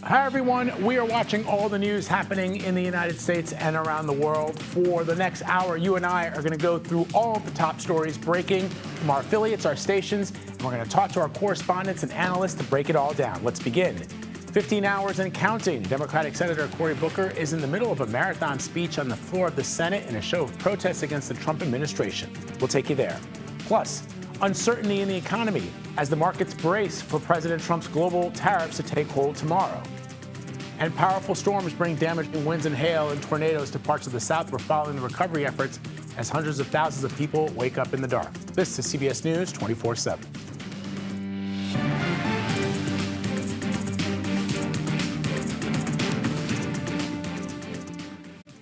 Hi, everyone. We are watching all the news happening in the United States and around the world. For the next hour, you and I are going to go through all of the top stories breaking from our affiliates, our stations, and we're going to talk to our correspondents and analysts to break it all down. Let's begin. 15 hours and counting. Democratic Senator Cory Booker is in the middle of a marathon speech on the floor of the Senate in a show of protest against the Trump administration. We'll take you there. Plus, uncertainty in the economy as the markets brace for President Trump's global tariffs to take hold tomorrow. And powerful storms bring damaging winds and hail and tornadoes to parts of the South. We're following the recovery efforts as hundreds of thousands of people wake up in the dark. This is CBS News 24/7.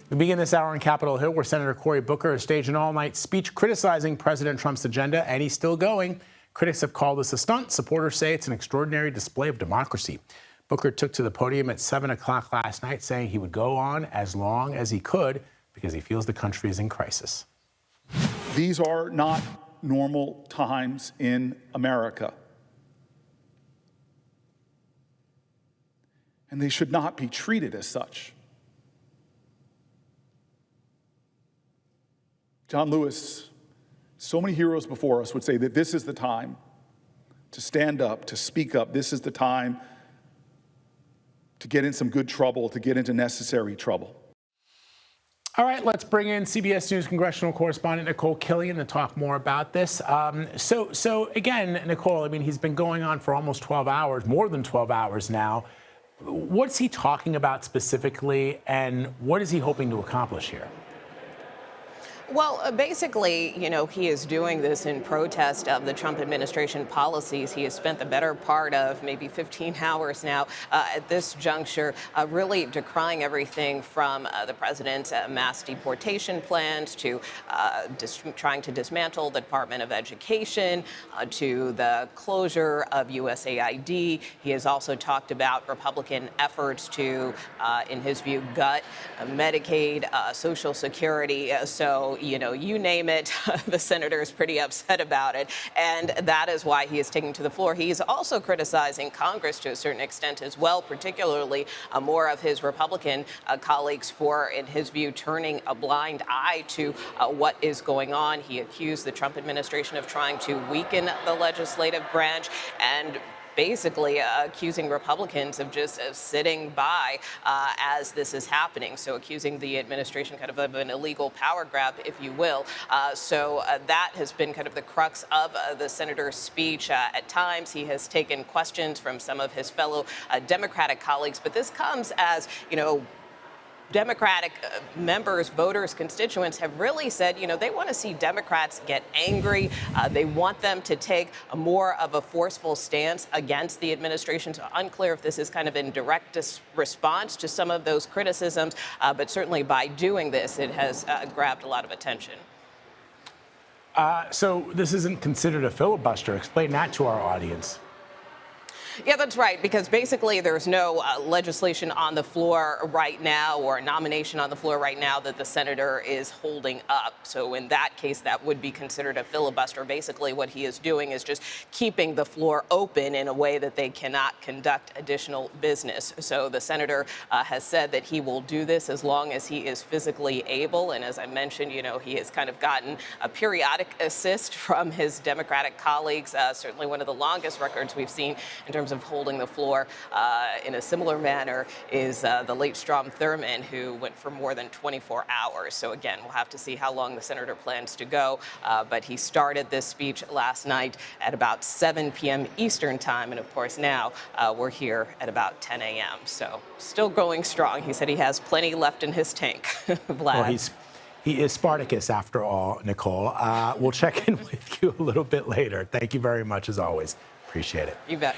We begin this hour on Capitol Hill, where Senator Cory Booker has staged an all-night speech criticizing President Trump's agenda, and he's still going. Critics have called this a stunt. Supporters say it's an extraordinary display of democracy. Booker took to the podium at 7 o'clock last night, saying he would go on as long as he could because he feels the country is in crisis. These are not normal times in America. And they should not be treated as such. John Lewis, so many heroes before us would say that this is the time to stand up, to speak up. This is the time to get in some good trouble, to get into necessary trouble. All right, let's bring in CBS News congressional correspondent Nicole Killian to talk more about this. So again, Nicole, I mean, he's been going on for almost 12 hours, more than 12 hours now. What's he talking about specifically, and what is he hoping to accomplish here? Well, basically, he is doing this in protest of the Trump administration policies. He has spent the better part of maybe 15 hours now at this juncture really decrying everything from the president's mass deportation plans to trying to dismantle the Department of Education to the closure of USAID. He has also talked about Republican efforts to, in his view, gut Medicaid, Social Security. So you name it, the senator is pretty upset about it. And that is why he is taking to the floor. He's also criticizing Congress to a certain extent as well, particularly more of his Republican colleagues for, in his view, turning a blind eye to what is going on. He accused the Trump administration of trying to weaken the legislative branch and basically accusing Republicans of just sitting by as this is happening. So accusing the administration kind of an illegal power grab, if you will. So that has been kind of the crux of the senator's speech. At times, he has taken questions from some of his fellow Democratic colleagues, but this comes as, Democratic members, voters, constituents have really said, they want to see Democrats get angry. They want them to take more of a forceful stance against the administration. So unclear if this is kind of in direct response to some of those criticisms, but certainly by doing this, it has grabbed a lot of attention. So this isn't considered a filibuster. Explain that to our audience. Yeah, that's right, because basically there's no legislation on the floor right now or a nomination on the floor right now that the senator is holding up. So in that case, that would be considered a filibuster. Basically, what he is doing is just keeping the floor open in a way that they cannot conduct additional business. So the senator has said that he will do this as long as he is physically able. And as I mentioned, he has kind of gotten a periodic assist from his Democratic colleagues, certainly one of the longest records we've seen in terms of holding the floor in a similar manner is the late Strom Thurmond, who went for more than 24 hours. So again, we'll have to see how long the senator plans to go. But he started this speech last night at about 7 p.m. Eastern time. And of course, now we're here at about 10 a.m. So still going strong. He said he has plenty left in his tank. Vlad. Well, he is Spartacus, after all, Nicole. We'll check in with you a little bit later. Thank you very much, as always. Appreciate it. You bet.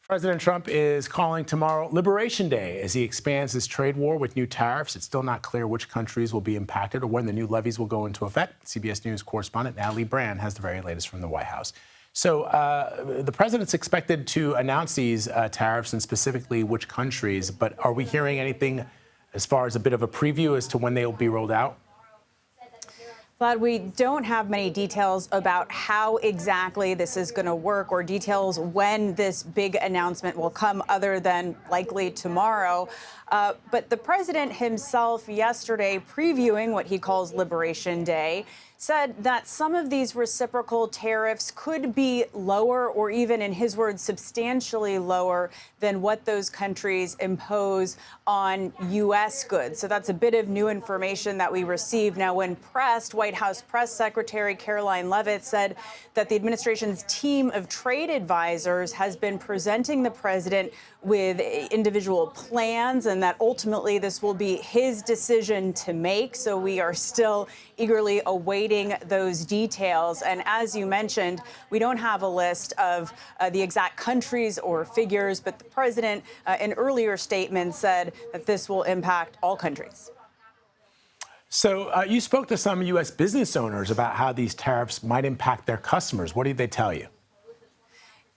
President Trump is calling tomorrow Liberation Day as he expands his trade war with new tariffs. It's still not clear which countries will be impacted or when the new levies will go into effect. CBS News correspondent Natalie Brand has the very latest from the White House. So the president's expected to announce these tariffs and specifically which countries, but are we hearing anything as far as a bit of a preview as to when they will be rolled out? Vlad, we don't have many details about how exactly this is going to work or details when this big announcement will come other than likely tomorrow. But the president himself yesterday, previewing what he calls Liberation Day, said that some of these reciprocal tariffs could be lower or even, in his words, substantially lower than what those countries impose on U.S. goods. So that's a bit of new information that we received. Now, when pressed, White House Press Secretary Caroline Leavitt said that the administration's team of trade advisors has been presenting the president with individual plans and that ultimately this will be his decision to make. So we are still eagerly awaiting those details. And as you mentioned, we don't have a list of the exact countries or figures, but the president in earlier statements said that this will impact all countries. So you spoke to some U.S. business owners about how these tariffs might impact their customers. What did they tell you?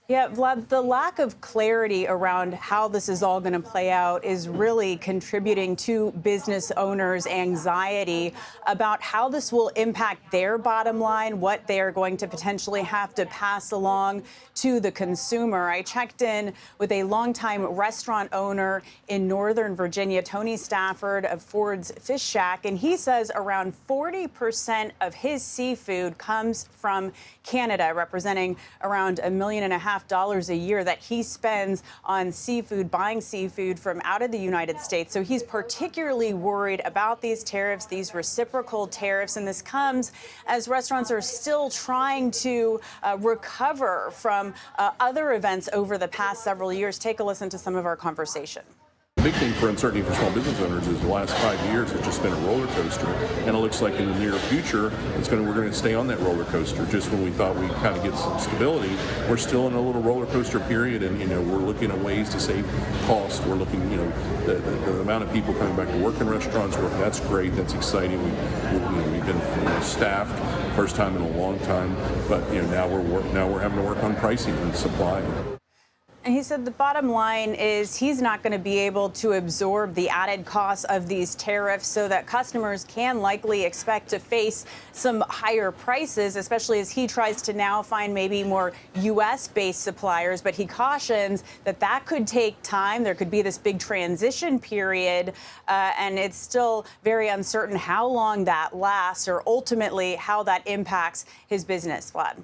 Yeah, Vlad, the lack of clarity around how this is all going to play out is really contributing to business owners' anxiety about how this will impact their bottom line, what they are going to potentially have to pass along to the consumer. I checked in with a longtime restaurant owner in Northern Virginia, Tony Stafford of Ford's Fish Shack, and he says around 40% of his seafood comes from Canada, representing around $1.5 million a year that he spends on seafood, buying seafood from out of the United States. So he's particularly worried about these tariffs, these reciprocal tariffs, and this comes as restaurants are still trying to recover from other events over the past several years. Take a listen to some of our conversation. The big thing for uncertainty for small business owners is the last 5 years has just been a roller coaster, and it looks like in the near future we're going to stay on that roller coaster. Just when we thought we'd kind of get some stability, we're still in a little roller coaster period, and we're looking at ways to save costs. We're looking, the amount of people coming back to work in restaurants, that's great, that's exciting. We've been staffed, first time in a long time, but now we're having to work on pricing and supply. And he said the bottom line is he's not going to be able to absorb the added costs of these tariffs, so that customers can likely expect to face some higher prices, especially as he tries to now find maybe more U.S.-based suppliers. But he cautions that that could take time. There could be this big transition period, and it's still very uncertain how long that lasts or ultimately how that impacts his business. Vlad.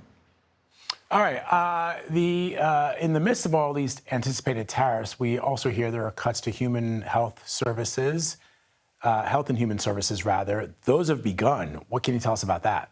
All right. In the midst of all these anticipated tariffs, we also hear there are cuts to human health services, health and human services, rather. Those have begun. What can you tell us about that?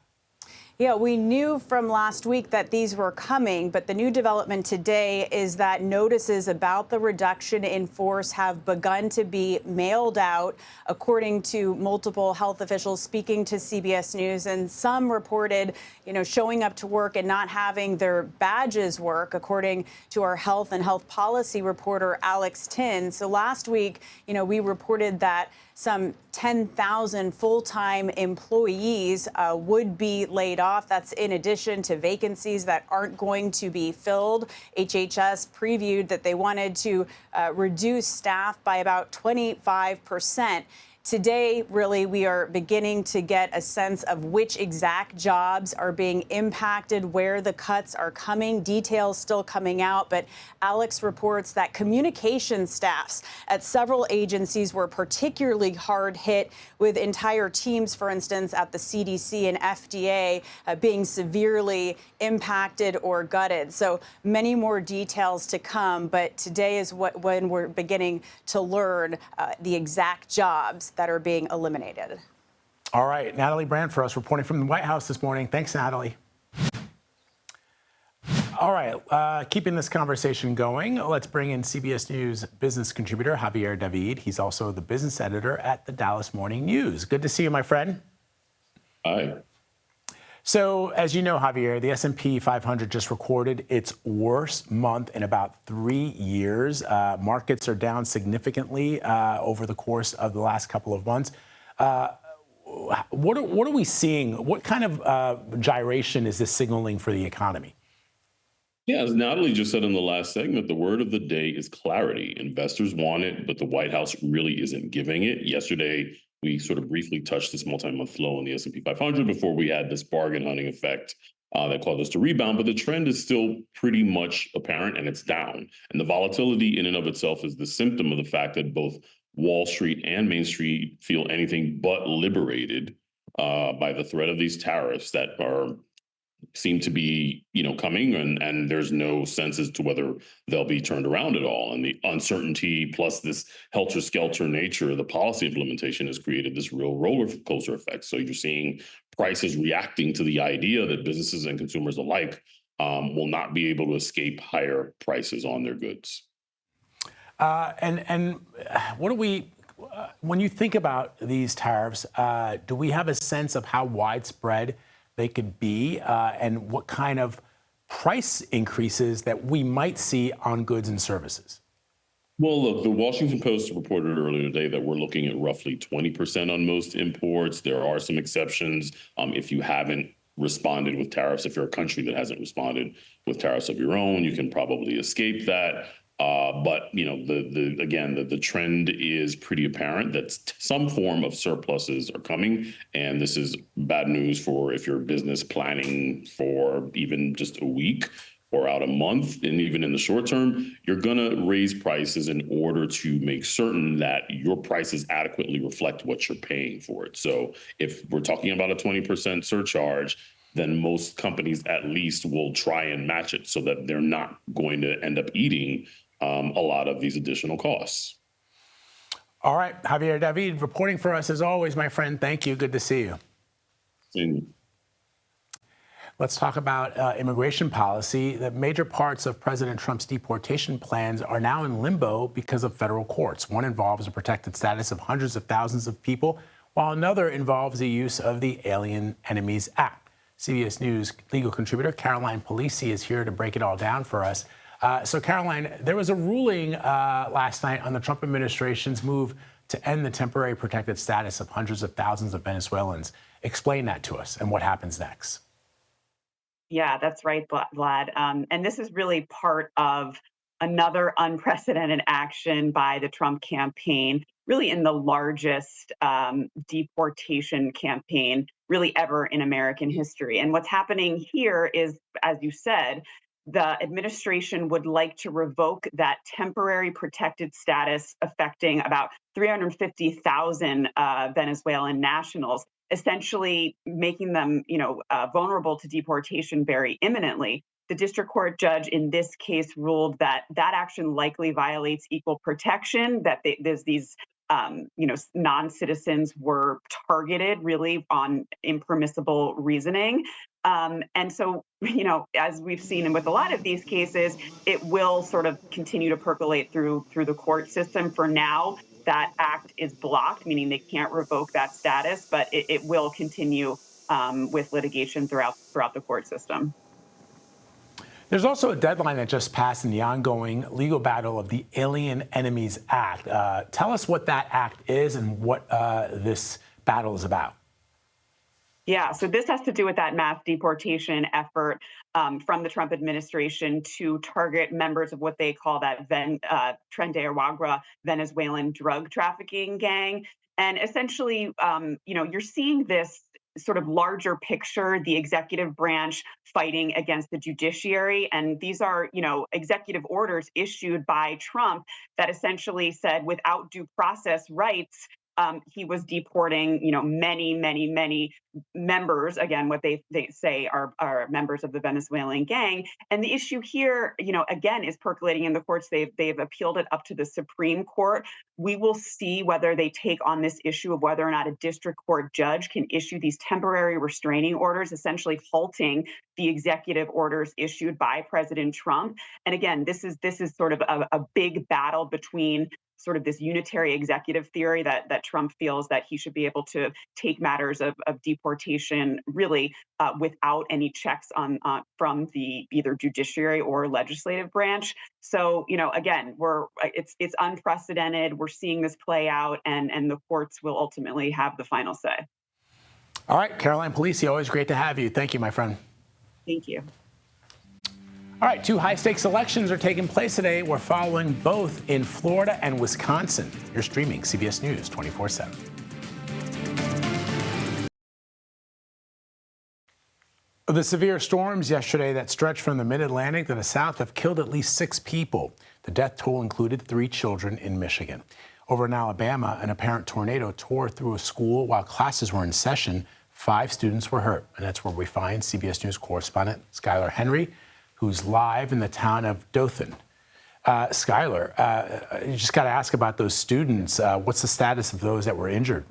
Yeah, we knew from last week that these were coming, but the new development today is that notices about the reduction in force have begun to be mailed out, according to multiple health officials speaking to CBS News. And some reported, showing up to work and not having their badges work, according to our health and health policy reporter, Alex Tin. So last week, we reported that some 10,000 full-time employees would be laid off. That's in addition to vacancies that aren't going to be filled. HHS previewed that they wanted to reduce staff by about 25%. Today, really, we are beginning to get a sense of which exact jobs are being impacted, where the cuts are coming. Details still coming out, but Alex reports that communication staffs at several agencies were particularly hard hit, with entire teams, for instance, at the CDC and FDA being severely impacted or gutted. So many more details to come, but today is when we're beginning to learn the exact jobs that are being eliminated. All right, Natalie Brand for us, reporting from the White House this morning. Thanks, Natalie. All right, keeping this conversation going, let's bring in CBS News business contributor Javier David. He's also the business editor at the Dallas Morning News. Good to see you, my friend. Hi. So, as you know, Javier, the S&P 500 just recorded its worst month in about 3 years. Markets are down significantly over the course of the last couple of months. What are we seeing? What kind of gyration is this signaling for the economy? Yeah, as Natalie just said in the last segment, the word of the day is clarity. Investors want it, but the White House really isn't giving it. Yesterday, We sort of briefly touched this multi-month low in the S&P 500 before we had this bargain hunting effect that caused us to rebound. But the trend is still pretty much apparent, and it's down. And the volatility in and of itself is the symptom of the fact that both Wall Street and Main Street feel anything but liberated by the threat of these tariffs that seem to be, coming, and there's no sense as to whether they'll be turned around at all. And the uncertainty plus this helter-skelter nature of the policy implementation has created this real roller coaster effect. So you're seeing prices reacting to the idea that businesses and consumers alike will not be able to escape higher prices on their goods. And what do we, when you think about these tariffs, do we have a sense of how widespread they could be and what kind of price increases that we might see on goods and services? Well, look, the Washington Post reported earlier today that we're looking at roughly 20% on most imports. There are some exceptions. If you haven't responded with tariffs, if you're a country that hasn't responded with tariffs of your own, you can probably escape that. But the trend is pretty apparent that some form of surpluses are coming, and this is bad news for if you're business planning for even just a week or out a month, and even in the short term, you're going to raise prices in order to make certain that your prices adequately reflect what you're paying for it. So if we're talking about a 20% surcharge, then most companies at least will try and match it so that they're not going to end up eating a lot of these additional costs. All right, Javier David reporting for us as always, my friend. Thank you. Good to see you. Let's talk about immigration policy. The major parts of President Trump's deportation plans are now in limbo because of federal courts. One involves the protected status of hundreds of thousands of people, while another involves the use of the Alien Enemies Act. CBS News legal contributor Caroline Polisi is here to break it all down for us. So, Caroline, there was a ruling last night on the Trump administration's move to end the temporary protected status of hundreds of thousands of Venezuelans. Explain that to us and what happens next. Yeah, that's right, Vlad. And this is really part of another unprecedented action by the Trump campaign, really in the largest deportation campaign really ever in American history. And what's happening here is, as you said, the administration would like to revoke that temporary protected status affecting about 350,000 Venezuelan nationals, essentially making them, vulnerable to deportation very imminently. The district court judge in this case ruled that that action likely violates equal protection, that there's these non-citizens were targeted really on impermissible reasoning. And so, as we've seen with a lot of these cases, it will sort of continue to percolate through the court system. For now, that act is blocked, meaning they can't revoke that status, but it will continue with litigation throughout the court system. There's also a deadline that just passed in the ongoing legal battle of the Alien Enemies Act. Tell us what that act is and what this battle is about. Yeah, so this has to do with that mass deportation effort from the Trump administration to target members of what they call that Tren de Aragua Venezuelan drug trafficking gang. And essentially, you're seeing this sort of larger picture, the executive branch fighting against the judiciary. And these are, executive orders issued by Trump that essentially said without due process rights, he was deporting, many members, again, what they say are members of the Venezuelan gang. And the issue here, again, is percolating in the courts. They've appealed it up to the Supreme Court. We will see whether they take on this issue of whether or not a district court judge can issue these temporary restraining orders, essentially halting the executive orders issued by President Trump. And again, this is sort of a big battle between sort of this unitary executive theory that Trump feels that he should be able to take matters of deportation really without any checks from the either judiciary or legislative branch. So, again, it's unprecedented. We're seeing this play out, and the courts will ultimately have the final say. All right, Caroline Polisi, always great to have you. Thank you, my friend. Thank you. All right, two high-stakes elections are taking place today. We're following both in Florida and Wisconsin. You're streaming CBS News 24/7. The severe storms yesterday that stretched from the mid-Atlantic to the south have killed at least 6 people. The death toll included 3 children in Michigan. Over in Alabama, an apparent tornado tore through a school while classes were in session. 5 students were hurt, and that's where we find CBS News correspondent Skylar Henry, who's live in the town of Dothan. Skylar, you just got to ask about those students. What's the status of those that were injured?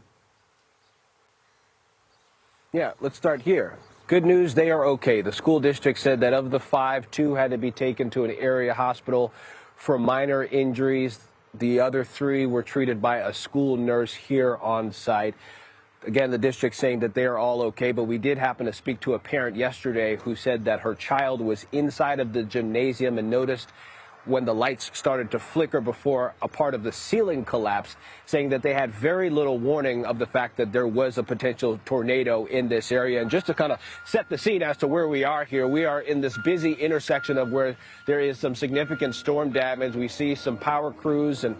Yeah, let's start here. Good news, they are okay. The school district said that of the 5, 2 had to be taken to an area hospital for minor injuries. The other 3 were treated by a school nurse here on site. Again, the district saying that they are all okay, but we did happen to speak to a parent yesterday who said that her child was inside of the gymnasium and noticed when the lights started to flicker before a part of the ceiling collapsed, saying that they had very little warning of the fact that there was a potential tornado in this area. And just to kind of set the scene as to where we are here, we are in this busy intersection of where there is some significant storm damage. We see some power crews and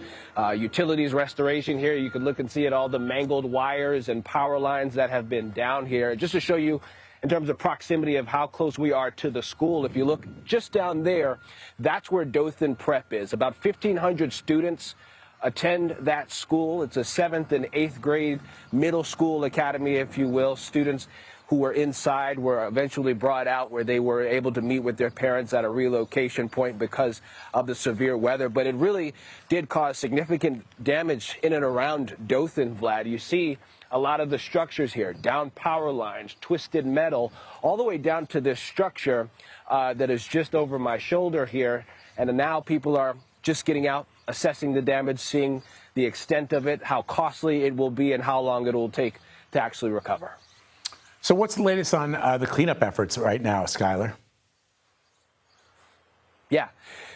utilities restoration here. You can look and see it, all the mangled wires and power lines that have been down here. Just to show you in terms of proximity of how close we are to the school, if you look just down there, that's where Dothan Prep is. About 1,500 students attend that school. It's a 7th and 8th grade middle school academy, if you will. Students who were inside were eventually brought out where they were able to meet with their parents at a relocation point because of the severe weather. But it really did cause significant damage in and around Dothan, Vlad. You see a lot of the structures here, down power lines, twisted metal, all the way down to this structure that is just over my shoulder here. And now people are just getting out, assessing the damage, seeing the extent of it, how costly it will be, and how long it will take to actually recover. So what's the latest on the cleanup efforts right now, Skylar? Yeah.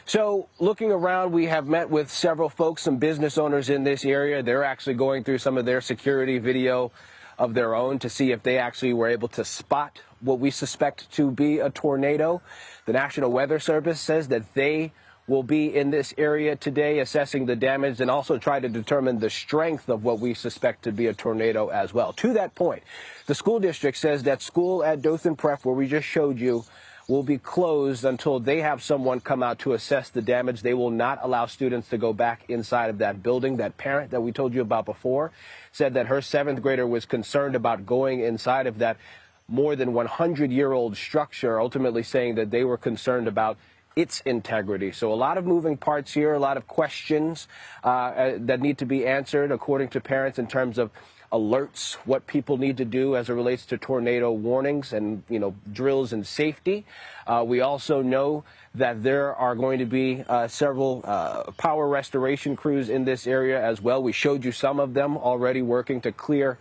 So looking around, we have met with several folks, some business owners in this area. They're actually going through some of their security video of their own to see if they actually were able to spot what we suspect to be a tornado. The National Weather Service says that they will be in this area today assessing the damage and also try to determine the strength of what we suspect to be a tornado as well. To that point, the school district says that school at Dothan Prep, where we just showed you, will be closed until they have someone come out to assess the damage. They will not allow students to go back inside of that building. That parent that we told you about before said that her 7th grader was concerned about going inside of that more than 100-year-old structure, ultimately saying that they were concerned about its integrity. So a lot of moving parts here, a lot of questions that need to be answered according to parents in terms of alerts, what people need to do as it relates to tornado warnings and, drills and safety. We also know that there are going to be several power restoration crews in this area as well. We showed you some of them already working to clear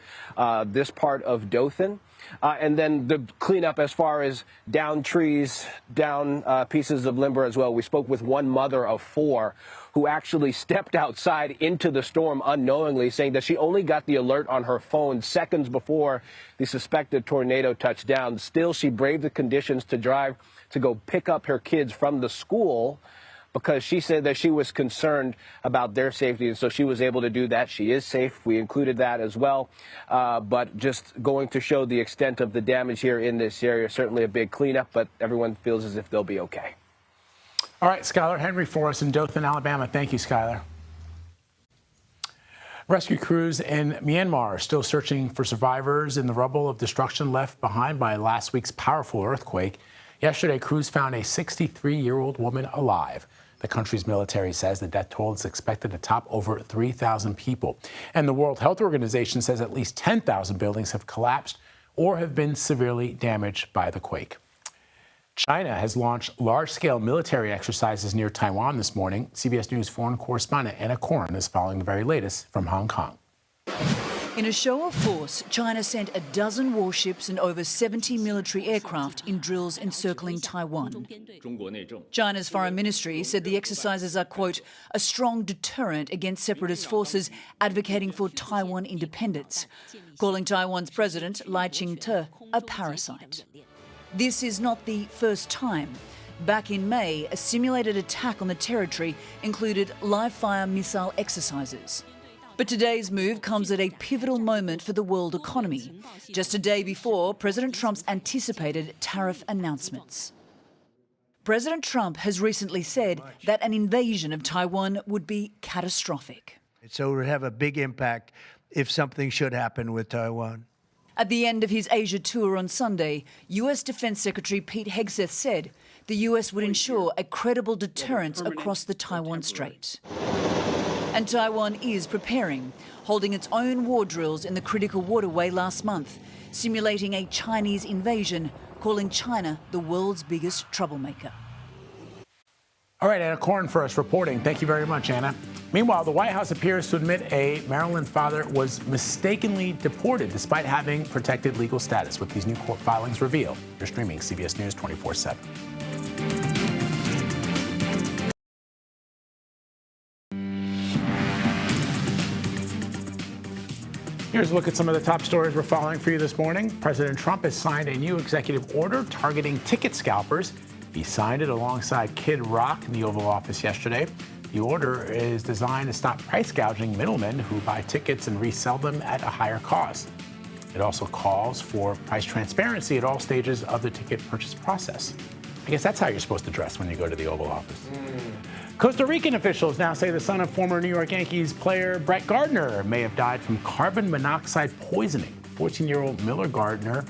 this part of Dothan. And then the cleanup as far as down trees, down pieces of lumber as well. We spoke with one mother of 4 who actually stepped outside into the storm unknowingly, saying that she only got the alert on her phone seconds before the suspected tornado touched down. Still, she braved the conditions to drive to go pick up her kids from the school because she said that she was concerned about their safety, and so she was able to do that. She is safe. We included that as well. But just going to show the extent of the damage here in this area, certainly a big cleanup, but everyone feels as if they'll be okay. All right, Skylar Henry for us in Dothan, Alabama. Thank you, Skylar. Rescue crews in Myanmar are still searching for survivors in the rubble of destruction left behind by last week's powerful earthquake. Yesterday, crews found a 63-year-old woman alive. The country's military says the death toll is expected to top over 3,000 people. And the World Health Organization says at least 10,000 buildings have collapsed or have been severely damaged by the quake. China has launched large-scale military exercises near Taiwan this morning. CBS News foreign correspondent Anna Corin is following the very latest from Hong Kong. In a show of force, China sent a dozen warships and over 70 military aircraft in drills encircling Taiwan. China's foreign ministry said the exercises are, quote, a strong deterrent against separatist forces advocating for Taiwan independence, calling Taiwan's president, Lai Ching-te, a parasite. This is not the first time. Back in May, a simulated attack on the territory included live-fire missile exercises. But today's move comes at a pivotal moment for the world economy, just a day before President Trump's anticipated tariff announcements. President Trump has recently said that an invasion of Taiwan would be catastrophic. So it would have a big impact if something should happen with Taiwan. At the end of his Asia tour on Sunday, U.S. Defense Secretary Pete Hegseth said the U.S. would ensure a credible deterrence across the Taiwan Strait. And Taiwan is preparing, holding its own war drills in the critical waterway last month, simulating a Chinese invasion, calling China the world's biggest troublemaker. All right, Anna Corn first reporting. Thank you very much, Anna. Meanwhile, the White House appears to admit a Maryland father was mistakenly deported despite having protected legal status, with these new court filings reveal. You're streaming CBS News 24/7. Here's a look at some of the top stories we're following for you this morning. President Trump has signed a new executive order targeting ticket scalpers. He signed it alongside Kid Rock in the Oval Office yesterday. The order is designed to stop price gouging middlemen who buy tickets and resell them at a higher cost. It also calls for price transparency at all stages of the ticket purchase process. I guess that's how you're supposed to dress when you go to the Oval Office. Costa Rican officials now say the son of former New York Yankees player Brett Gardner may have died from carbon monoxide poisoning. 14-year-old Miller Gardner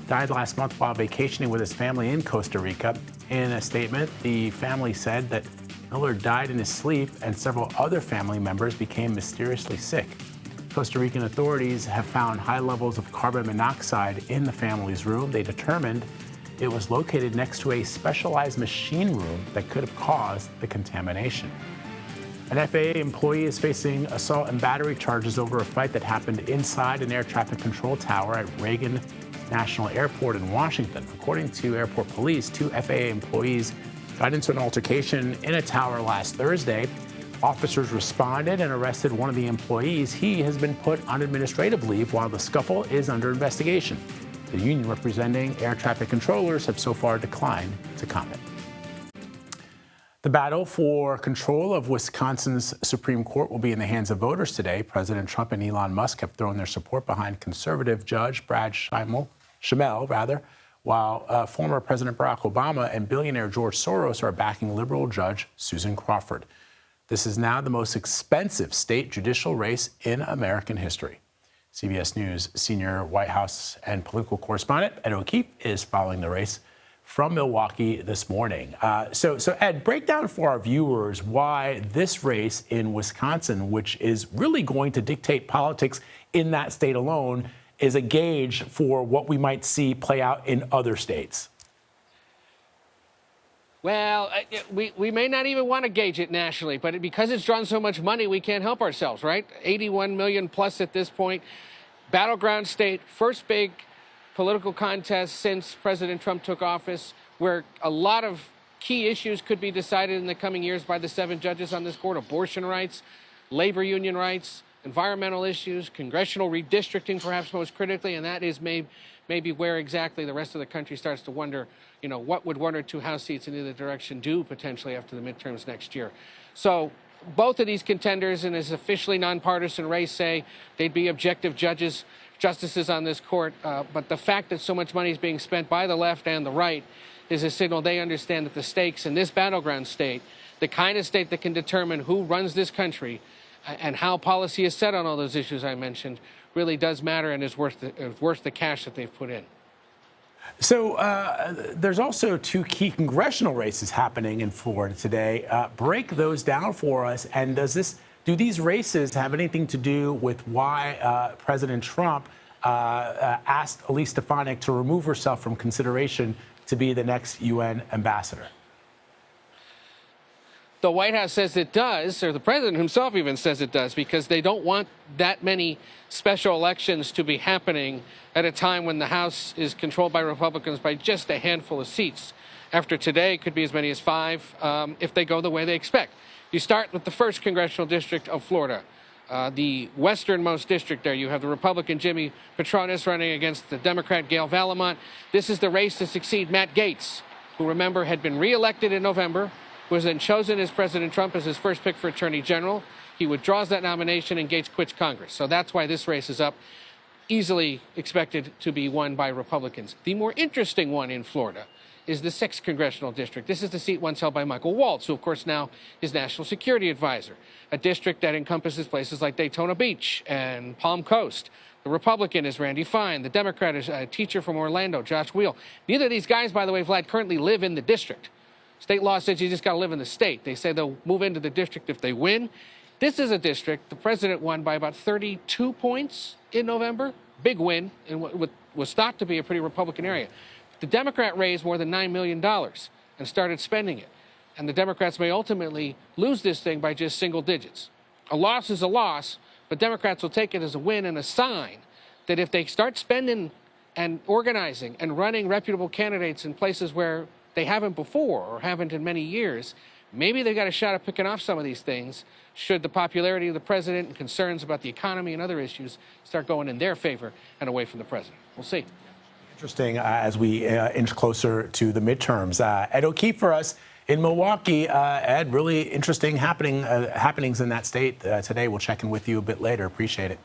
died last month while vacationing with his family in Costa Rica. In a statement, the family said that Miller died in his sleep and several other family members became mysteriously sick. Costa Rican authorities have found high levels of carbon monoxide in the family's room. They determined it was located next to a specialized machine room that could have caused the contamination. An FAA employee is facing assault and battery charges over a fight that happened inside an air traffic control tower at Reagan National Airport in Washington. According to airport police, 2 FAA employees got into an altercation in a tower last Thursday. Officers responded and arrested one of the employees. He has been put on administrative leave while the scuffle is under investigation. The union representing air traffic controllers have so far declined to comment. The battle for control of Wisconsin's Supreme Court will be in the hands of voters today. President Trump and Elon Musk have thrown their support behind conservative Judge Brad Schimel, while former President Barack Obama and billionaire George Soros are backing liberal Judge Susan Crawford. This is now the most expensive state judicial race in American history. CBS News senior White House and political correspondent Ed O'Keefe is following the race from Milwaukee this morning. So Ed, break down for our viewers why this race in Wisconsin, which is really going to dictate politics in that state alone, is a gauge for what we might see play out in other states. Well, we may not even want to gauge it nationally, but because it's drawn so much money, we can't help ourselves, right? 81 million plus at this point. Battleground state, first big political contest since President Trump took office, where a lot of key issues could be decided in the coming years by the 7 judges on this court: abortion rights, labor union rights, environmental issues, congressional redistricting, perhaps most critically, and that is maybe where exactly the rest of the country starts to wonder, what would 1 or 2 House seats in either direction do potentially after the midterms next year. So both of these contenders in this officially nonpartisan race say they'd be objective justices on this court, but the fact that so much money is being spent by the left and the right is a signal they understand that the stakes in this battleground state, the kind of state that can determine who runs this country and how policy is set on all those issues I mentioned, really does matter and is worth the cash that they've put in. So there's also 2 key congressional races happening in Florida today. Break those down for us. And do these races have anything to do with why President Trump asked Elise Stefanik to remove herself from consideration to be the next UN ambassador? The White House says it does, or the president himself even says it does, because they don't want that many special elections to be happening at a time when the House is controlled by Republicans by just a handful of seats. After today, it could be as many as 5 if they go the way they expect. You start with the 1st congressional district of Florida, the westernmost district there. You have the Republican Jimmy Patronis running against the Democrat Gail Valamont. This is the race to succeed Matt Gaetz, who, remember, had been reelected in November, was then chosen as President Trump as his first pick for Attorney General. He withdraws that nomination and Gates quits Congress. So that's why this race is up, easily expected to be won by Republicans. The more interesting one in Florida is the 6th congressional district. This is the seat once held by Michael Waltz, who of course now is national security advisor, a district that encompasses places like Daytona Beach and Palm Coast. The Republican is Randy Fine. The Democrat is a teacher from Orlando, Josh Wheel. Neither of these guys, by the way, Vlad, currently live in the district. State law says you just got to live in the state. They say they'll move into the district if they win. This is a district the president won by about 32 points in November. Big win in what was thought to be a pretty Republican area. The Democrat raised more than $9 million and started spending it. And the Democrats may ultimately lose this thing by just single digits. A loss is a loss, but Democrats will take it as a win and a sign that if they start spending and organizing and running reputable candidates in places where they haven't before or haven't in many years, maybe they've got a shot at picking off some of these things should the popularity of the president and concerns about the economy and other issues start going in their favor and away from the president. We'll see. Interesting as we inch closer to the midterms. Ed O'Keefe for us in Milwaukee. Ed, really interesting happenings in that state today. We'll check in with you a bit later. Appreciate it.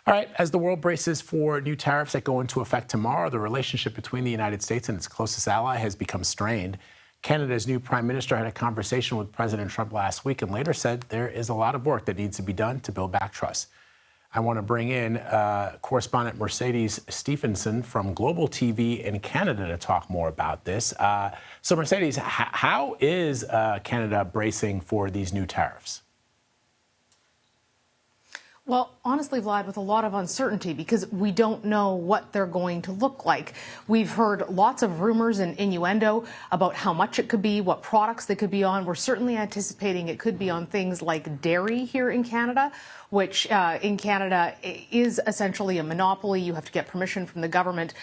All right, as the world braces for new tariffs that go into effect tomorrow, the relationship between the United States and its closest ally has become strained. Canada's new prime minister had a conversation with President Trump last week and later said there is a lot of work that needs to be done to build back trust. I want to bring in correspondent Mercedes Stephenson from Global TV in Canada to talk more about this. So, Mercedes, how is Canada bracing for these new tariffs? Well, honestly, Vlad, with a lot of uncertainty because we don't know what they're going to look like. We've heard lots of rumors and innuendo about how much it could be, what products they could be on. We're certainly anticipating it could be on things like dairy here in Canada, which in Canada is essentially a monopoly. You have to get permission from the government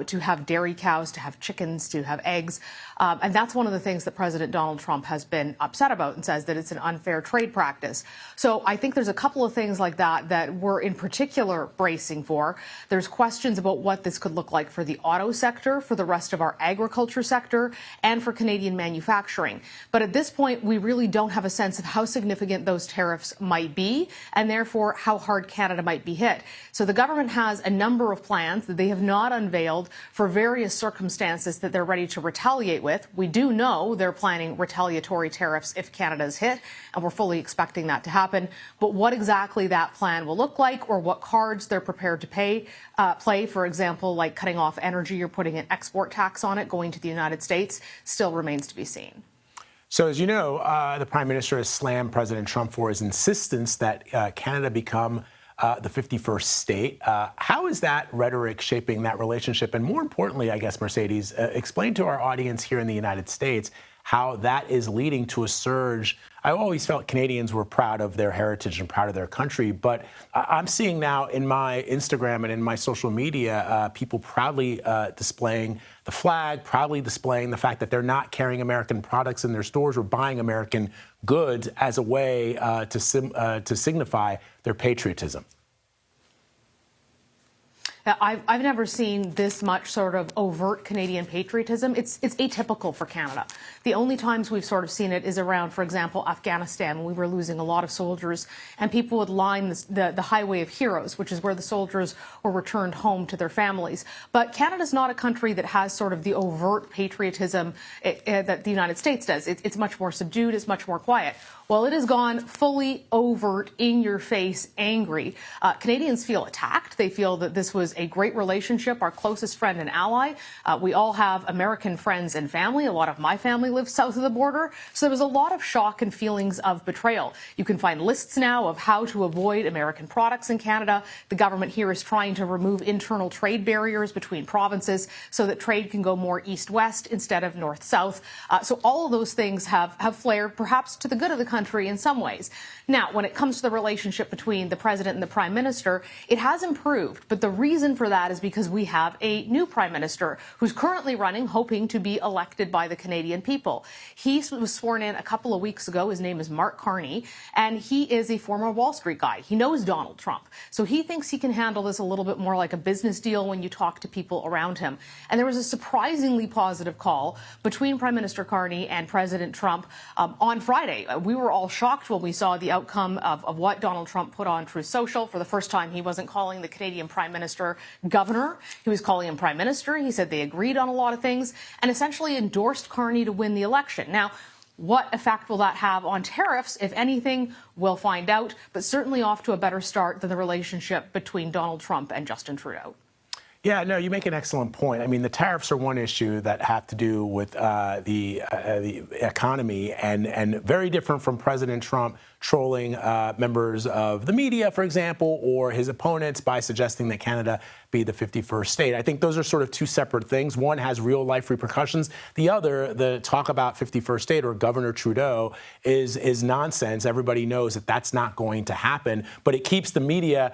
to have dairy cows, to have chickens, to have eggs. And that's one of the things that President Donald Trump has been upset about and says that it's an unfair trade practice. So I think there's a couple of things like that we're in particular bracing for. There's questions about what this could look like for the auto sector, for the rest of our agriculture sector, and for Canadian manufacturing. But at this point, we really don't have a sense of how significant those tariffs might be, and therefore how hard Canada might be hit. So the government has a number of plans that they have not unveiled for various circumstances that they're ready to retaliate with. We do know they're planning retaliatory tariffs if Canada is hit, and we're fully expecting that to happen. But what exactly that plan will look like or what cards they're prepared to play, for example, like cutting off energy or putting an export tax on it going to the United States, still remains to be seen. So, as you know, the Prime Minister has slammed President Trump for his insistence that Canada become the 51st state. How is that rhetoric shaping that relationship? And more importantly, I guess, Mercedes, explain to our audience here in the United States how that is leading to a surge. I always felt Canadians were proud of their heritage and proud of their country, but I'm seeing now in my Instagram and in my social media, people proudly displaying the flag, proudly displaying the fact that they're not carrying American products in their stores or buying American goods as a way to signify their patriotism. I've never seen this much sort of overt Canadian patriotism. It's atypical for Canada. The only times we've sort of seen it is around, for example, Afghanistan, when we were losing a lot of soldiers, and people would line the Highway of Heroes, which is where the soldiers were returned home to their families. But Canada's not a country that has sort of the overt patriotism that the United States does. It's much more subdued. It's much more quiet. Well, it has gone fully overt, in-your-face, angry. Canadians feel attacked. They feel that this was a great relationship, our closest friend and ally. We all have American friends and family. A lot of my family lives south of the border. So there was a lot of shock and feelings of betrayal. You can find lists now of how to avoid American products in Canada. The government here is trying to remove internal trade barriers between provinces so that trade can go more east-west instead of north-south. So all of those things have flared, perhaps to the good of the country in some ways. Now, when it comes to the relationship between the president and the prime minister, it has improved. But the reason reason for that is because we have a new prime minister who's currently running, hoping to be elected by the Canadian people. He was sworn in a couple of weeks ago. His name is Mark Carney, and he is a former Wall Street guy. He knows Donald Trump. So he thinks he can handle this a little bit more like a business deal when you talk to people around him. And there was a surprisingly positive call between Prime Minister Carney and President Trump on Friday. We were all shocked when we saw the outcome of what Donald Trump put on Truth Social. For the first time, he wasn't calling the Canadian Prime Minister governor. He was calling him Prime Minister. He said they agreed on a lot of things and essentially endorsed Carney to win the election. Now, what effect will that have on tariffs? If anything, we'll find out, but certainly off to a better start than the relationship between Donald Trump and Justin Trudeau. Yeah, no, you make an excellent point. I mean, the tariffs are one issue that have to do with the economy and very different from President Trump trolling members of the media, for example, or his opponents by suggesting that Canada be the 51st state. I think those are sort of two separate things. One has real life repercussions. The other, the talk about 51st state or Governor Trudeau is nonsense. Everybody knows that that's not going to happen, but it keeps the media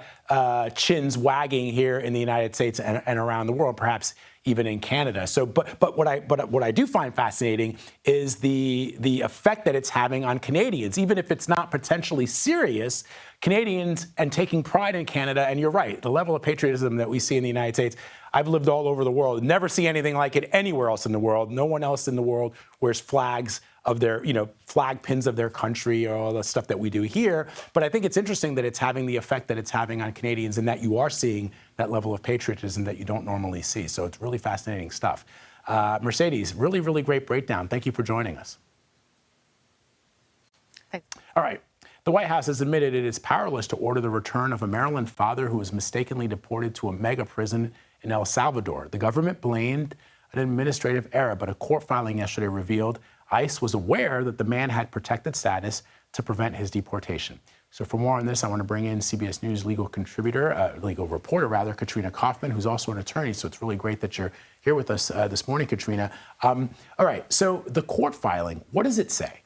chins wagging here in the United States and around the world, perhaps even in Canada. So, but what I do find fascinating is the effect that it's having on Canadians, even if it's not potentially serious. Canadians and taking pride in Canada, and you're right, the level of patriotism that we see in the United States. I've lived all over the world, never see anything like it anywhere else in the world. No one else in the world wears flags of their, flag pins of their country or all the stuff that we do here. But I think it's interesting that it's having the effect that it's having on Canadians and that you are seeing that level of patriotism that you don't normally see. So it's really fascinating stuff. Mercedes, really, really great breakdown. Thank you for joining us. Thanks. All right. The White House has admitted it is powerless to order the return of a Maryland father who was mistakenly deported to a mega prison in El Salvador. The government blamed an administrative error, but a court filing yesterday revealed ICE was aware that the man had protected status to prevent his deportation. So for more on this, I want to bring in CBS News legal reporter, Katrina Kaufman, who's also an attorney. So it's really great that you're here with us this morning, Katrina. All right, so the court filing, what does it say?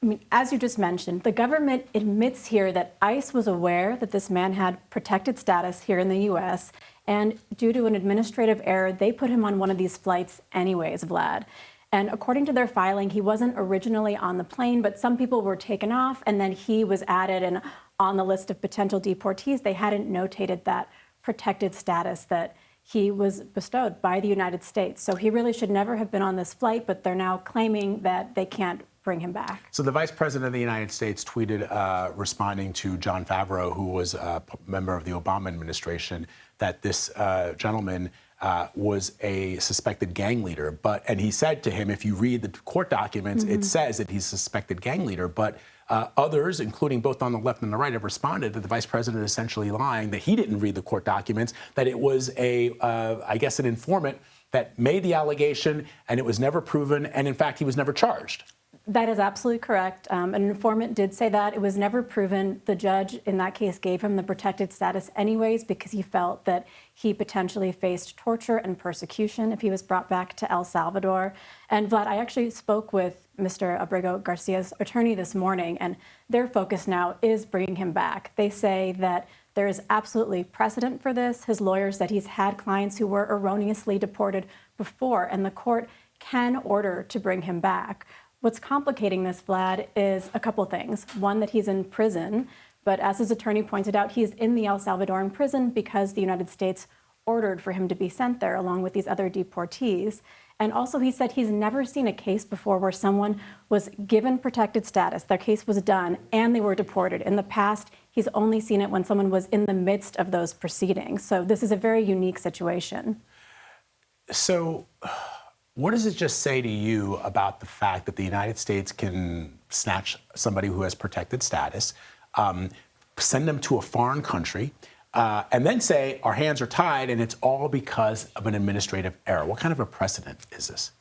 I mean, as you just mentioned, the government admits here that ICE was aware that this man had protected status here in the U.S., and due to an administrative error, they put him on one of these flights anyways, Vlad. And according to their filing, he wasn't originally on the plane, but some people were taken off, and then he was added and on the list of potential deportees. They hadn't notated that protected status that he was bestowed by the United States. So he really should never have been on this flight, but they're now claiming that they can't bring him back. So the Vice President of the United States tweeted responding to Jon Favreau, who was a member of the Obama administration, that this gentleman was a suspected gang leader. And he said to him, if you read the court documents, it says that he's a suspected gang leader. But others, including both on the left and the right, have responded that the vice president is essentially lying, that he didn't read the court documents, that it was I guess, an informant that made the allegation, and it was never proven, and in fact, he was never charged. That is absolutely correct. An informant did say that. It was never proven. The judge in that case gave him the protected status anyways because he felt that he potentially faced torture and persecution if he was brought back to El Salvador. And Vlad, I actually spoke with Mr. Abrego Garcia's attorney this morning, and their focus now is bringing him back. They say that there is absolutely precedent for this. His lawyer said he's had clients who were erroneously deported before, and the court can order to bring him back. What's complicating this, Vlad, is a couple things. One, that he's in prison, but as his attorney pointed out, he's in the El Salvadoran prison because the United States ordered for him to be sent there along with these other deportees. And also he said he's never seen a case before where someone was given protected status, their case was done, and they were deported. In the past, he's only seen it when someone was in the midst of those proceedings. So this is a very unique situation. So what does it just say to you about the fact that the United States can snatch somebody who has protected status, send them to a foreign country, and then say our hands are tied and it's all because of an administrative error? What kind of a precedent is this?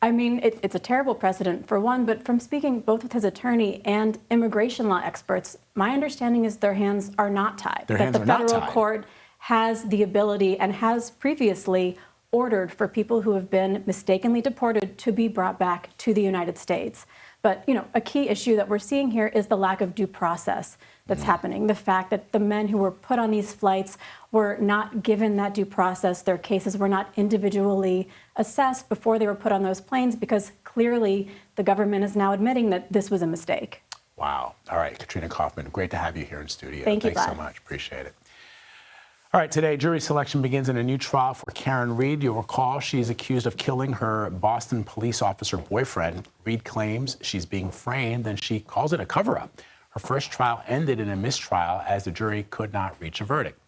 I mean, it's a terrible precedent for one, but from speaking both with his attorney and immigration law experts, my understanding is their hands are not tied. Their hands are not tied. That the federal court has the ability and has previously ordered for people who have been mistakenly deported to be brought back to the United States. But, a key issue that we're seeing here is the lack of due process that's happening. The fact that the men who were put on these flights were not given that due process. Their cases were not individually assessed before they were put on those planes, because clearly the government is now admitting that this was a mistake. Wow. All right, Katrina Kaufman, great to have you here in studio. Thank you, Thanks so Vlad. much. Appreciate it. All right, today, jury selection begins in a new trial for Karen Reed. You'll recall she's accused of killing her Boston police officer boyfriend. Reed claims she's being framed, and she calls it a cover-up. Her first trial ended in a mistrial as the jury could not reach a verdict.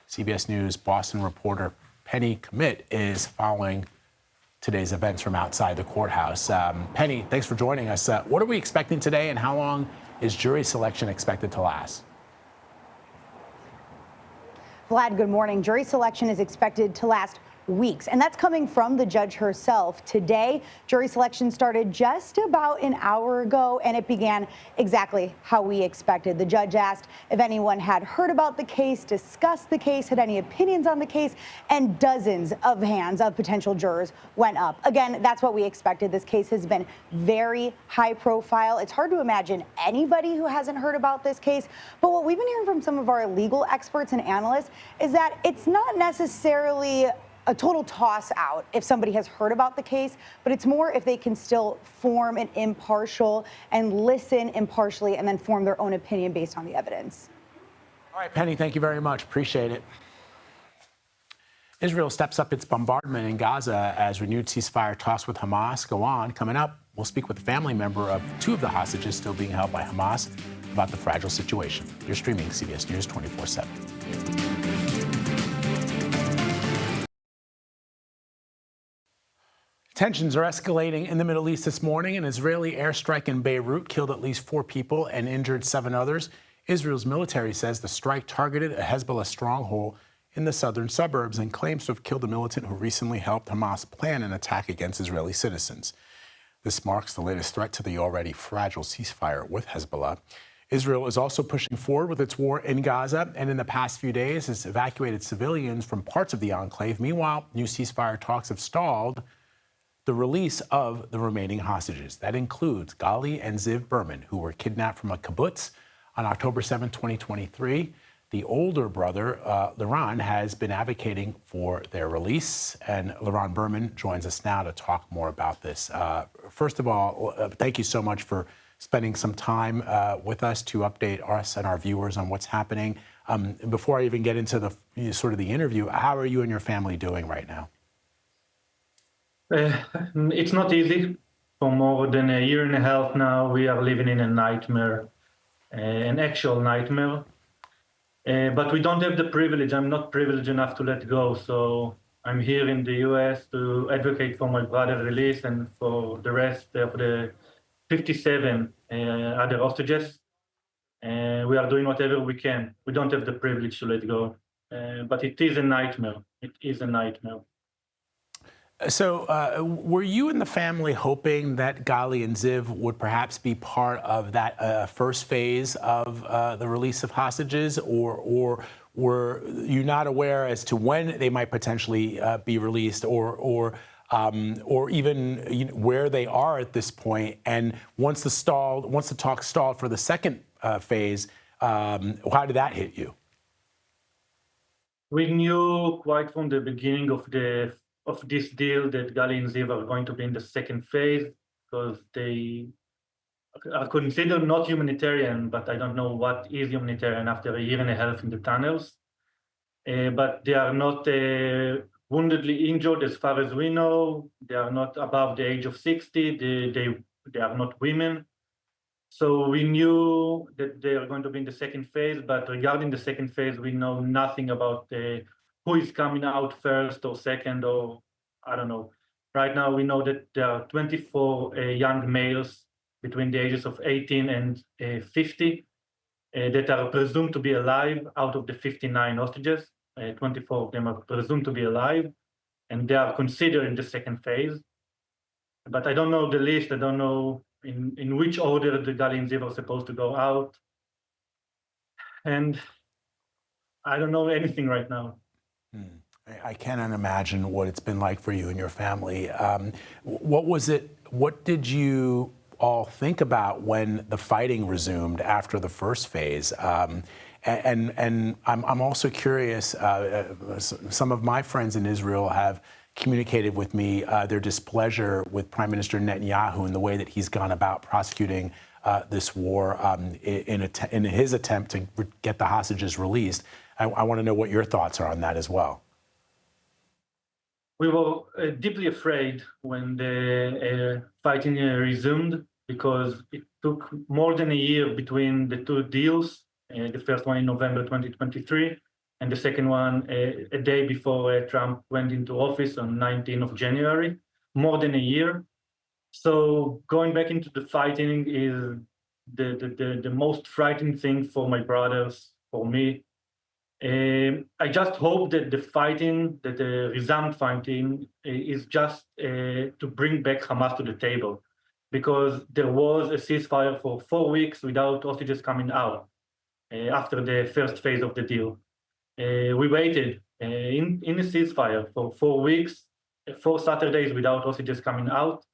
CBS News Boston reporter Penny Commit is following today's events from outside the courthouse. Penny, thanks for joining us. What are we expecting today, and how long is jury selection expected to last? Vlad, good morning. Jury selection is expected to last weeks, and that's coming from the judge herself. Today, jury selection started just about an hour ago, and it began exactly how we expected. The judge asked if anyone had heard about the case, discussed the case, had any opinions on the case, and dozens of hands of potential jurors went up. Again, that's what we expected. This case has been very high profile. It's hard to imagine anybody who hasn't heard about this case, but what we've been hearing from some of our legal experts and analysts is that it's not necessarily a total toss out if somebody has heard about the case, but it's more if they can still form an impartial and listen impartially and then form their own opinion based on the evidence. All right, Penny, thank you very much. Appreciate it. Israel steps up its bombardment in Gaza as renewed ceasefire talks with Hamas go on. Coming up, we'll speak with a family member of two of the hostages still being held by Hamas about the fragile situation. You're streaming CBS News 24/7. Tensions are escalating in the Middle East this morning. An Israeli airstrike in Beirut killed at least 4 people and injured 7 others. Israel's military says the strike targeted a Hezbollah stronghold in the southern suburbs and claims to have killed a militant who recently helped Hamas plan an attack against Israeli citizens. This marks the latest threat to the already fragile ceasefire with Hezbollah. Israel is also pushing forward with its war in Gaza, and in the past few days has evacuated civilians from parts of the enclave. Meanwhile, new ceasefire talks have stalled the release of the remaining hostages. That includes Gali and Ziv Berman, who were kidnapped from a kibbutz on October 7, 2023. The older brother, Liran, has been advocating for their release, and Liran Berman joins us now to talk more about this. First of all, thank you so much for spending some time with us to update us and our viewers on what's happening. Before I even get into the the interview, how are you and your family doing right now? It's not easy. For more than a year and a half now, we are living in a nightmare, an actual nightmare. But we don't have the privilege. I'm not privileged enough to let go. So I'm here in the US to advocate for my brother's release and for the rest of the 57 other hostages. We are doing whatever we can. We don't have the privilege to let go. But it is a nightmare. It is a nightmare. So were you and the family hoping that Gali and Ziv would perhaps be part of that first phase of the release of hostages, or were you not aware as to when they might potentially be released, or even where they are at this point? And once the talks stalled for the second phase, how did that hit you? We knew quite from the beginning of this deal that Gali and Ziv are going to be in the second phase, because they are considered not humanitarian, but I don't know what is humanitarian after a year and a half in the tunnels. But they are not woundedly injured as far as we know. They are not above the age of 60. They are not women. So we knew that they are going to be in the second phase, but regarding the second phase, we know nothing about who is coming out first or second, or I don't know. Right now, we know that there are 24 young males between the ages of 18 and 50 that are presumed to be alive out of the 59 hostages. 24 of them are presumed to be alive, and they are considered in the second phase. But I don't know the list. I don't know in which order the Gali and Ziv are supposed to go out. And I don't know anything right now. I cannot imagine what it's been like for you and your family. What was it? What did you all think about when the fighting resumed after the first phase. And I'm also curious, some of my friends in Israel have communicated with me their displeasure with Prime Minister Netanyahu and the way that he's gone about prosecuting this war in his attempt to get the hostages released. I want to know what your thoughts are on that as well. We were deeply afraid when the fighting resumed, because it took more than a year between the two deals. The first one in November 2023, and the second one a day before Trump went into office on 19th of January, more than a year. So going back into the fighting is the most frightening thing for my brothers, for me. I just hope that the resumed fighting is just to bring back Hamas to the table, because there was a ceasefire for 4 weeks without hostages coming out. After the first phase of the deal, we waited in a ceasefire for 4 weeks, 4 Saturdays without hostages coming out,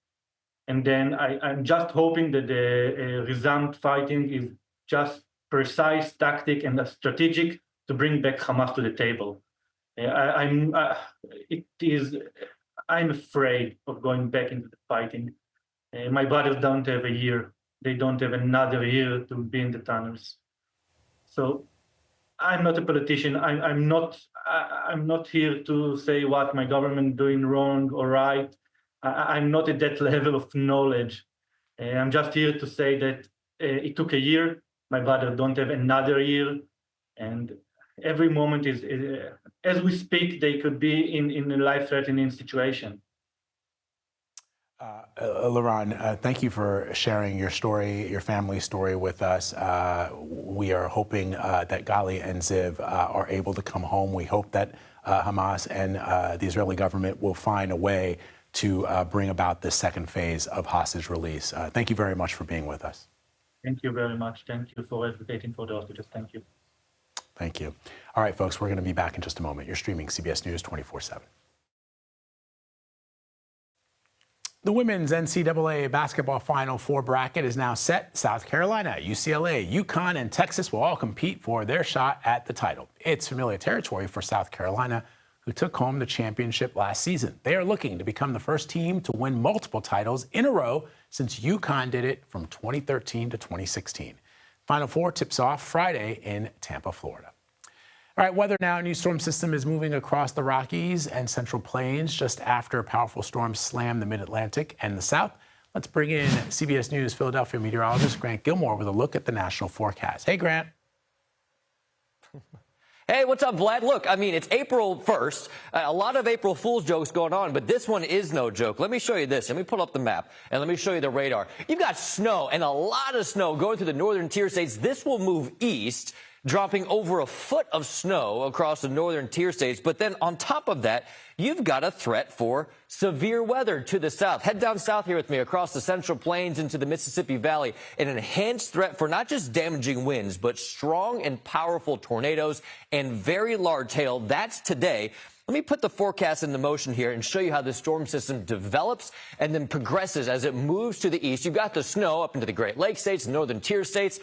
and then I'm just hoping that the resumed fighting is just precise tactic and strategic to bring back Hamas to the table. I'm afraid of going back into the fighting. My brothers don't have a year; they don't have another year to be in the tunnels. So I'm not a politician. I'm not here to say what my government doing wrong or right. I'm not at that level of knowledge. I'm just here to say that it took a year. My brother don't have another year, and every moment is as we speak, they could be in a life-threatening situation. Liran, thank you for sharing your story, your family's story with us. We are hoping that Gali and Ziv are able to come home. We hope that Hamas and the Israeli government will find a way to bring about this second phase of hostage release. Thank you very much for being with us. Thank you very much. Thank you for advocating for the hostages. Thank you. Thank you. All right, folks, we're going to be back in just a moment. You're streaming CBS News 24/7. The women's NCAA basketball Final Four bracket is now set. South Carolina, UCLA, UConn, and Texas will all compete for their shot at the title. It's familiar territory for South Carolina, who took home the championship last season. They are looking to become the first team to win multiple titles in a row since UConn did it from 2013 to 2016. Final Four tips off Friday in Tampa, Florida. All right, weather now. A new storm system is moving across the Rockies and Central Plains just after powerful storms slammed the Mid-Atlantic and the South. Let's bring in CBS News Philadelphia meteorologist Grant Gilmore with a look at the national forecast. Hey, Grant. Hey, what's up, Vlad? Look, I mean, it's April 1st. A lot of April Fool's jokes going on, but this one is no joke. Let me show you this. Let me pull up the map, and let me show you the radar. You've got snow, and a lot of snow going through the northern tier states. This will move east, dropping over a foot of snow across the northern tier states. But then on top of that, you've got a threat for severe weather to the south. Head down south here with me across the Central Plains into the Mississippi Valley. An enhanced threat for not just damaging winds, but strong and powerful tornadoes and very large hail. That's today. Let me put the forecast into motion here and show you how the storm system develops and then progresses as it moves to the east. You've got the snow up into the Great Lakes states, northern tier states.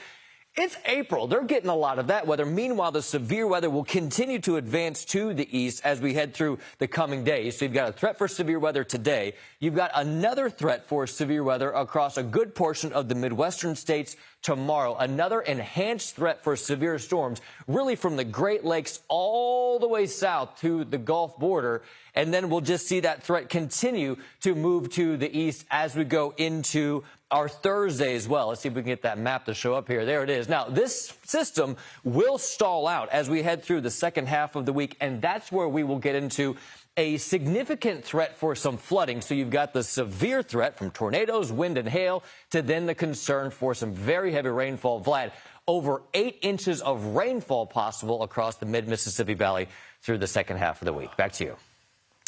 It's April. They're getting a lot of that weather. Meanwhile, the severe weather will continue to advance to the east as we head through the coming days. So you've got a threat for severe weather today. You've got another threat for severe weather across a good portion of the Midwestern states tomorrow. Another enhanced threat for severe storms, really from the Great Lakes all the way south to the Gulf border. And then we'll just see that threat continue to move to the east as we go into our Thursday as well. Let's see if we can get that map to show up here. There it is. Now, this system will stall out as we head through the second half of the week, and that's where we will get into a significant threat for some flooding. So you've got the severe threat from tornadoes, wind, and hail, to then the concern for some very heavy rainfall. Vlad, over 8 inches of rainfall possible across the mid-Mississippi Valley through the second half of the week. Back to you.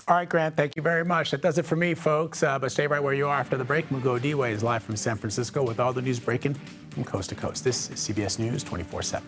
All right, Grant, thank you very much. That does it for me, folks. But stay right where you are after the break. Mugo Diwe is live from San Francisco with all the news breaking from coast to coast. This is CBS News 24/7.